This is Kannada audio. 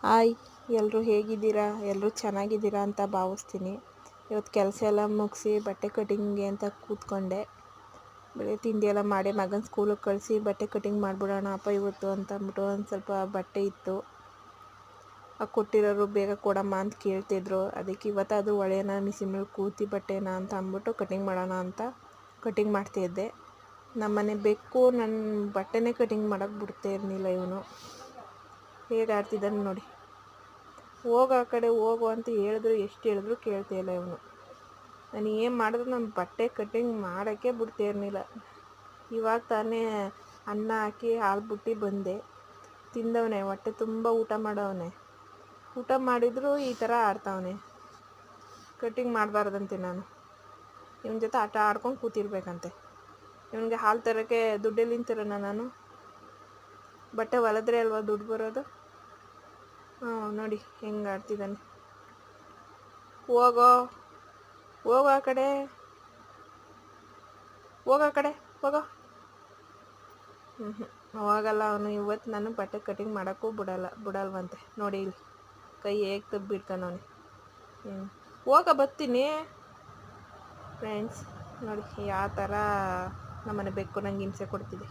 ಹಾಯ್, ಎಲ್ಲರೂ ಹೇಗಿದ್ದೀರಾ? ಎಲ್ಲರೂ ಚೆನ್ನಾಗಿದ್ದೀರಾ ಅಂತ ಭಾವಿಸ್ತೀನಿ. ಇವತ್ತು ಕೆಲಸ ಎಲ್ಲ ಮುಗಿಸಿ ಬಟ್ಟೆ ಕಟಿಂಗ್ಗೆ ಅಂತ ಕೂತ್ಕೊಂಡೆ. ಬೆಳಗ್ಗೆ ತಿಂಡಿ ಎಲ್ಲ ಮಾಡಿ ಮಗನ ಸ್ಕೂಲಿಗೆ ಕಳಿಸಿ ಬಟ್ಟೆ ಕಟಿಂಗ್ ಮಾಡಿಬಿಡೋಣ ಅಪ್ಪ ಇವತ್ತು ಅಂತ ಅಂದ್ಬಿಟ್ಟು ಒಂದು ಸ್ವಲ್ಪ ಬಟ್ಟೆ ಇತ್ತು. ಕೊಟ್ಟಿರೋರು ಬೇಗ ಕೊಡಮ್ಮ ಅಂತ ಕೇಳ್ತಿದ್ರು. ಅದಕ್ಕೆ ಇವತ್ತಾದರೂ ಒಳ್ಳೆಯನ ಮಿಷಿನ್ ಕೂತಿ ಬಟ್ಟೆನ ಅಂತ ಅಂದ್ಬಿಟ್ಟು ಕಟಿಂಗ್ ಮಾಡೋಣ ಅಂತ ಕಟಿಂಗ್ ಮಾಡ್ತಾಯಿದ್ದೆ. ನಮ್ಮನೆ ಬೆಕ್ಕು ನನ್ನ ಬಟ್ಟೆನೇ ಕಟಿಂಗ್ ಮಾಡೋಕ್ಕೆ ಬಿಡ್ತಾ ಇರಲಿಲ್ಲ. ಇವನು ಹೇಗೆ ಆಡ್ತಿದ್ದಾನೆ ನೋಡಿ. ಹೋಗೋ ಆ ಕಡೆ ಹೋಗು ಅಂತ ಹೇಳಿದ್ರು, ಎಷ್ಟು ಹೇಳಿದ್ರು ಕೇಳ್ತಾ ಇಲ್ಲ ಇವನು. ನಾನು ಏನು ಮಾಡಿದ್ರು ನಮ್ಮ ಬಟ್ಟೆ ಕಟಿಂಗ್ ಮಾಡೋಕ್ಕೆ ಬಿಡ್ತಾ ಇರಲಿಲ್ಲ. ಇವಾಗ ತಾನೇ ಅನ್ನ ಹಾಕಿ ಹಾಲು ಬುಟ್ಟಿ ಬಂದೆ, ತಿಂದವನೆ, ಹೊಟ್ಟೆ ತುಂಬ ಊಟ ಮಾಡವನೆ. ಊಟ ಮಾಡಿದ್ರು ಈ ಥರ ಆಡ್ತಾವನೆ. ಕಟಿಂಗ್ ಮಾಡಬಾರ್ದಂತೆ ನಾನು. ಇವನ ಜೊತೆ ಆಟ ಆಡ್ಕೊಂಡು ಕೂತಿರ್ಬೇಕಂತೆ. ಇವನಿಗೆ ಹಾಲು ತರೋಕ್ಕೆ ದುಡ್ಡೆಲ್ಲಿಂದ ತರೋಣ ನಾನು? ಬಟ್ಟೆ ಹೊಲಿದ್ರೆ ಅಲ್ವಾ ದುಡ್ಡು ಬರೋದು? ನೋಡಿ ಹೆಂಗೆ ಆಡ್ತಿದ್ದಾನೆ. ಹೋಗೋ ಹೋಗೋ ಆ ಕಡೆ, ಹೋಗೋ ಆ ಕಡೆ ಹೋಗೋ. ಹೋಗಲ್ಲ ಅವನು. ಇವತ್ತು ನಾನು ಬಟ್ಟೆ ಕಟಿಂಗ್ ಮಾಡೋಕ್ಕೂ ಬಿಡಲ್ವಂತೆ. ನೋಡಿ ಇಲ್ಲಿ ಕೈ ಹೇಗೆ ತಬ್ಬಿಡ್ತಾನವನು. ಹೋಗ ಬರ್ತೀನಿ ಫ್ರೆಂಡ್ಸ್. ನೋಡಿ ಯಾವ ಥರ ನಮ್ಮನೆ ಬೆಕ್ಕು ನಂಗೆ ಹಿಂಸೆ ಕೊಡ್ತಿದೆ.